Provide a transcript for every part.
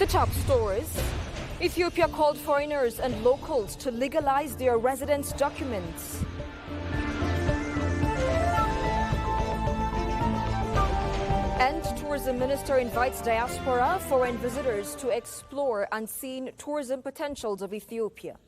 top stories. Ethiopia called foreigners and locals to legalize their residence documents. And Tourism Minister invites diaspora foreign visitors to explore unseen tourism potentials of Ethiopia.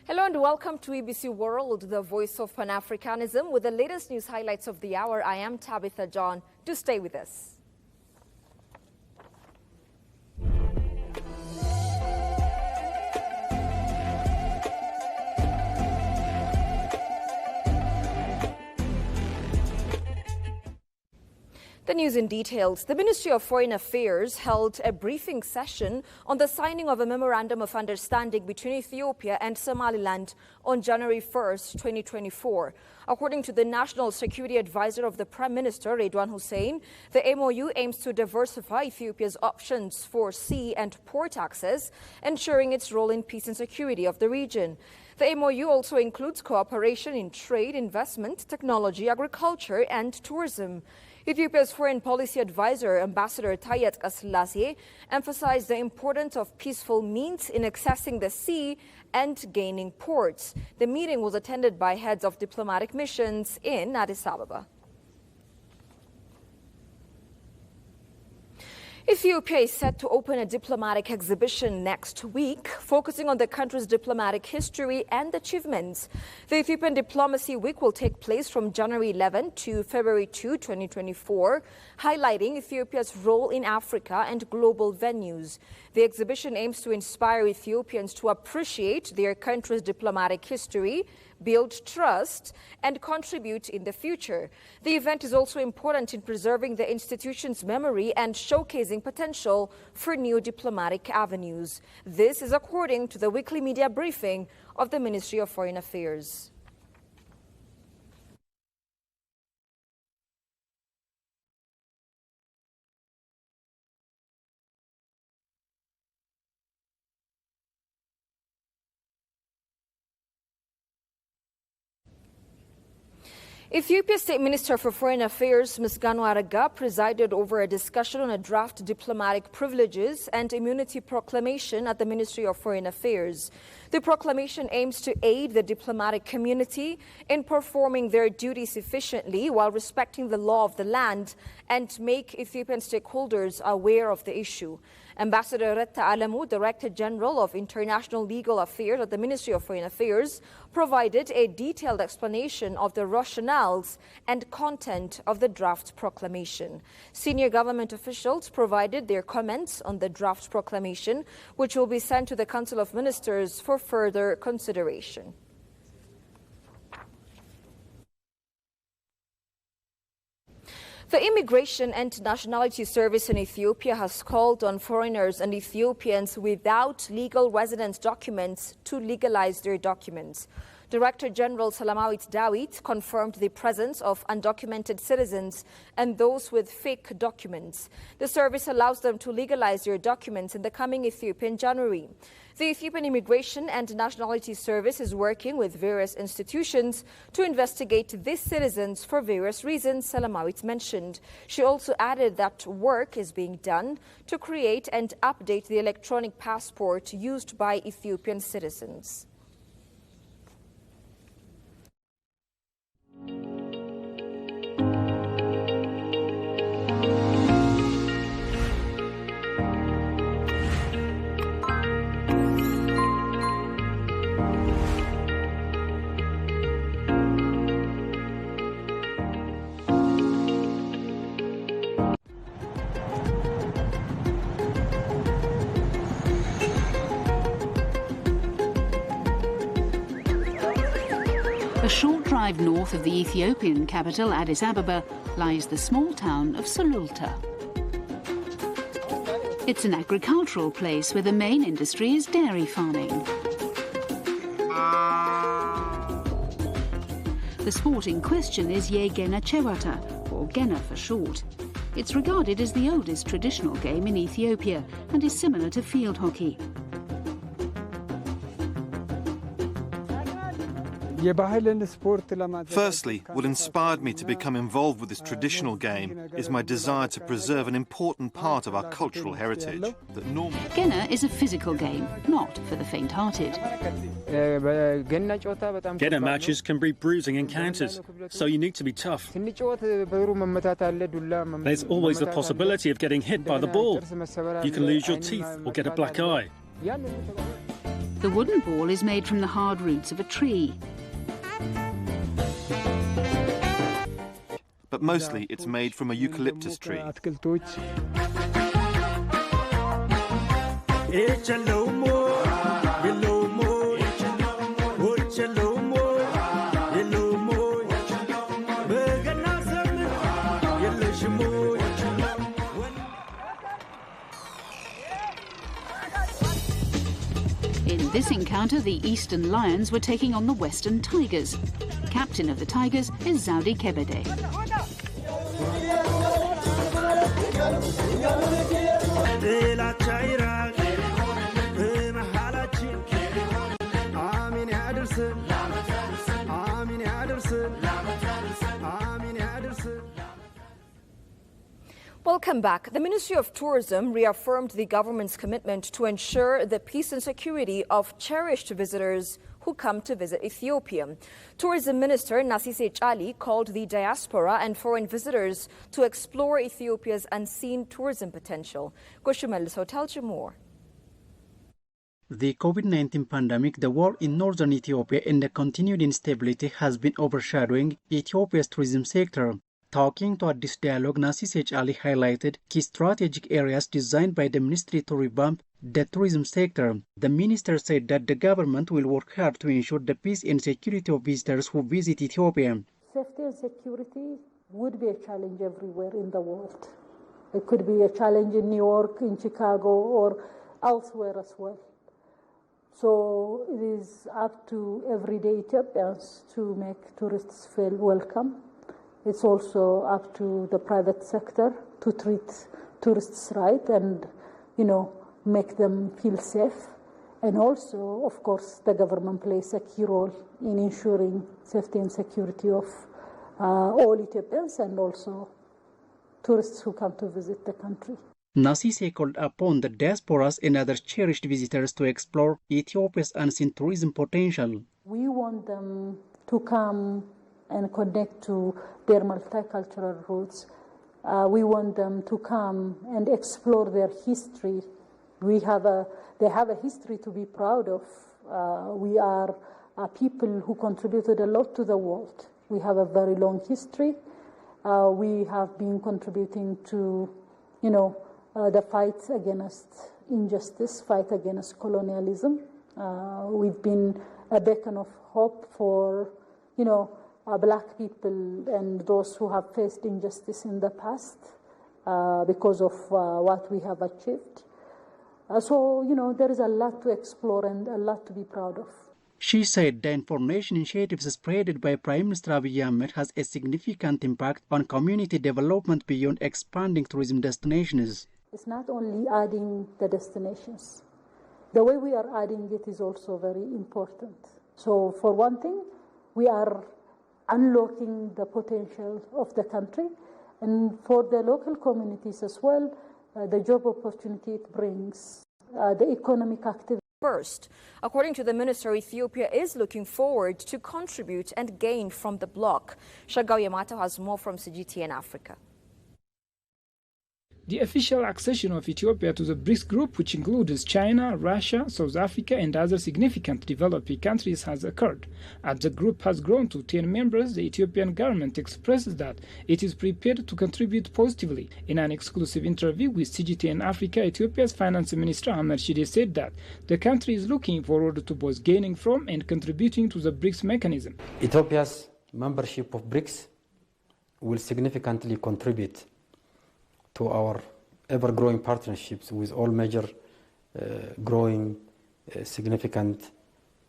Hello and welcome to EBC World, the voice of Pan-Africanism. With the latest news highlights of the hour, I am Tabitha John. Do stay with us. The news in details. The Ministry of Foreign Affairs held a briefing session on the signing of a memorandum of understanding between Ethiopia and Somaliland on January 1st, 2024. According to the National Security Advisor of the Prime Minister, Redwan Hussein, the MOU aims to diversify Ethiopia's options for sea and port access, ensuring its role in peace and security of the region. The MOU also includes cooperation in trade, investment, technology, agriculture, and tourism. Ethiopia's foreign policy advisor, Ambassador Taye Atqassilase, emphasized the importance of peaceful means in accessing the sea and gaining ports. The meeting was attended by heads of diplomatic missions in Addis Ababa. Ethiopia is set to open a diplomatic exhibition next week, focusing on the country's diplomatic history and achievements. The Ethiopian Diplomacy Week will take place from January 11 to February 2, 2024, highlighting Ethiopia's role in Africa and global venues. The exhibition aims to inspire Ethiopians to appreciate their country's diplomatic history, build trust, and contribute in the future. The event is also important in preserving the institution's memory and showcasing potential for new diplomatic avenues. This is according to the weekly media briefing of the Ministry of Foreign Affairs. Ethiopia State Minister for Foreign Affairs, Misganu Arega, presided over a discussion on a draft diplomatic privileges and immunity proclamation at the Ministry of Foreign Affairs. The proclamation aims to aid the diplomatic community in performing their duties efficiently while respecting the law of the land and make Ethiopian stakeholders aware of the issue. Ambassador Retta Alamu, Director General of International Legal Affairs at the Ministry of Foreign Affairs, provided a detailed explanation of the rationales and content of the draft proclamation. Senior government officials provided their comments on the draft proclamation, which will be sent to the Council of Ministers for further consideration. The Immigration and Nationality Service in Ethiopia has called on foreigners and Ethiopians without legal residence documents to legalize their documents. Director General Salamawit Dawit confirmed the presence of undocumented citizens and those with fake documents. The service allows them to legalize their documents in the coming Ethiopian January. The Ethiopian Immigration and Nationality Service is working with various institutions to investigate these citizens for various reasons, Salamawit mentioned. She also added that work is being done to create and update the electronic passport used by Ethiopian citizens. A short drive north of the Ethiopian capital, Addis Ababa, lies the small town of Sululta. It's an agricultural place where the main industry is dairy farming. The sport in question is Yegena Chewata, or Gena for short. It's regarded as the oldest traditional game in Ethiopia and is similar to field hockey. Firstly, what inspired me to become involved with this traditional game is my desire to preserve an important part of our cultural heritage. Genna is a physical game, not for the faint-hearted. Genna matches can be bruising encounters, so you need to be tough. There's always the possibility of getting hit by the ball. You can lose your teeth or get a black eye. The wooden ball is made from the hard roots of a tree. But mostly it's made from a eucalyptus tree. In this encounter, the Eastern Lions were taking on the Western Tigers. The captain of the Tigers is Zaudi Kebede. Welcome back. The Ministry of Tourism reaffirmed the government's commitment to ensure the peace and security of cherished visitors who come to visit Ethiopia. Tourism Minister Nasise Chali called the diaspora and foreign visitors to explore Ethiopia's unseen tourism potential. Koshumelis tells you more. The COVID-19 pandemic, the war in northern Ethiopia and the continued instability has been overshadowing Ethiopia's tourism sector. Talking to Addis Dialogue, Nasise Chali highlighted key strategic areas designed by the ministry to revamp the tourism sector. The minister said that the government will work hard to ensure the peace and security of visitors who visit Ethiopia. Safety and security would be a challenge everywhere in the world. It could be a challenge in New York, in Chicago, or elsewhere as well. So it is up to everyday Ethiopians to make tourists feel welcome. It's also up to the private sector to treat tourists right and, make them feel safe. And also, of course, the government plays a key role in ensuring safety and security of all Ethiopians and also tourists who come to visit the country. Nasise called upon the diasporas and other cherished visitors to explore Ethiopia's unseen tourism potential. We want them to come and connect to their multicultural roots. We want them to come and explore their history. They have a history to be proud of. We are people who contributed a lot to the world. We have a very long history. We have been contributing to, the fight against injustice, fight against colonialism. We've been a beacon of hope for, black people and those who have faced injustice in the past because of what we have achieved. So, there is a lot to explore and a lot to be proud of. She said the information initiatives spread by Prime Minister Abiy Ahmed has a significant impact on community development beyond expanding tourism destinations. It's not only adding the destinations. The way we are adding it is also very important. So for one thing, we are unlocking the potential of the country, and for the local communities as well, the job opportunity it brings, the economic activity. First, according to the minister, Ethiopia is looking forward to contribute and gain from the bloc. Shagao Yamato has more from CGTN Africa. The official accession of Ethiopia to the BRICS group, which includes China, Russia, South Africa and other significant developing countries, has occurred. As the group has grown to 10 members, the Ethiopian government expresses that it is prepared to contribute positively. In an exclusive interview with CGTN Africa, Ethiopia's finance minister Ahmed Shide said that the country is looking forward to both gaining from and contributing to the BRICS mechanism. Ethiopia's membership of BRICS will significantly contribute to our ever-growing partnerships with all major growing, significant,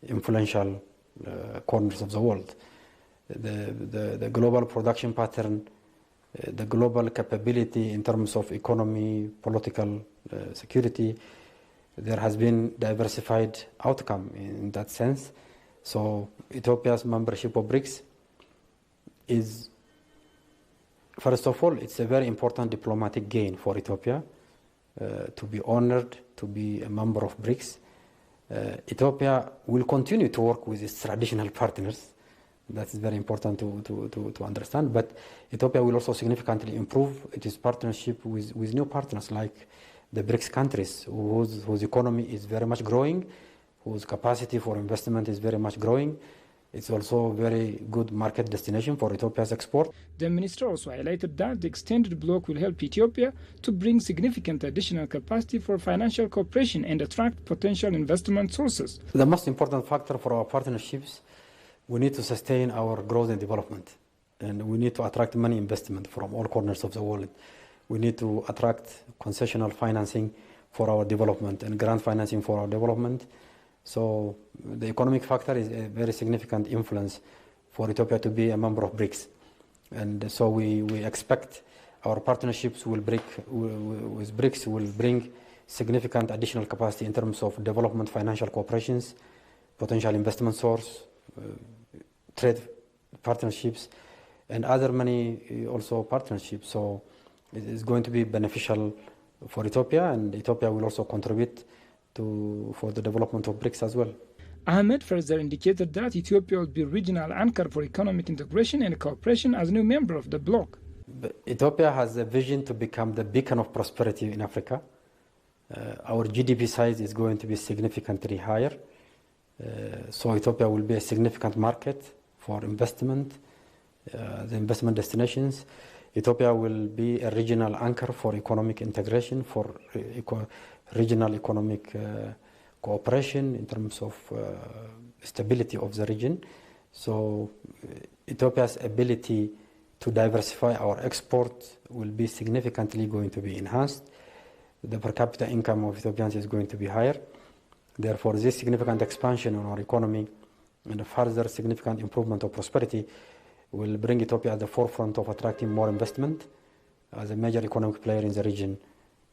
influential corners of the world. The global production pattern, the global capability in terms of economy, political security, there has been diversified outcome in that sense. So Ethiopia's membership of BRICS is, first of all, it's a very important diplomatic gain for Ethiopia to be honored to be a member of BRICS. Ethiopia will continue to work with its traditional partners. That's very important to understand. But Ethiopia will also significantly improve its partnership with new partners like the BRICS countries, whose economy is very much growing, whose capacity for investment is very much growing. It's also a very good market destination for Ethiopia's export. The minister also highlighted that the extended bloc will help Ethiopia to bring significant additional capacity for financial cooperation and attract potential investment sources. The most important factor for our partnerships, we need to sustain our growth and development. And we need to attract money investment from all corners of the world. We need to attract concessional financing for our development and grant financing for our development. So the economic factor is a very significant influence for Ethiopia to be a member of BRICS. And so we expect our partnerships with BRICS will bring significant additional capacity in terms of development, financial cooperations, potential investment source, trade partnerships, and other many also partnerships. So it is going to be beneficial for Ethiopia, and Ethiopia will also contribute for the development of BRICS as well. Ahmed further indicated that Ethiopia will be a regional anchor for economic integration and cooperation as a new member of the bloc. Ethiopia has a vision to become the beacon of prosperity in Africa. Our GDP size is going to be significantly higher. So Ethiopia will be a significant market for investment, the investment destinations. Ethiopia will be a regional anchor for economic integration, for regional economic cooperation in terms of stability of the region. So Ethiopia's ability to diversify our export will be significantly going to be enhanced. The per capita income of Ethiopians is going to be higher. Therefore, this significant expansion in our economy and a further significant improvement of prosperity will bring Ethiopia at the forefront of attracting more investment as a major economic player in the region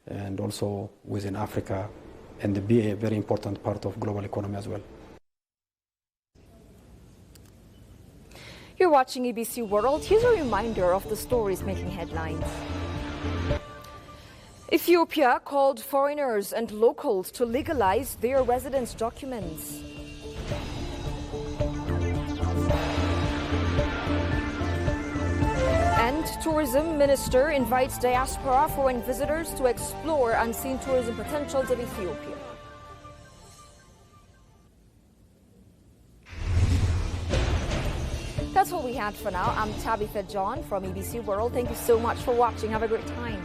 and also within Africa, and be a very important part of global economy as well. You're watching ABC World. Here's a reminder of the stories making headlines. Ethiopia called foreigners and locals to legalize their residence documents. And Tourism Minister invites diaspora foreign visitors to explore unseen tourism potentials of Ethiopia. That's all we had for now. I'm Tabitha John from ABC World. Thank you so much for watching. Have a great time.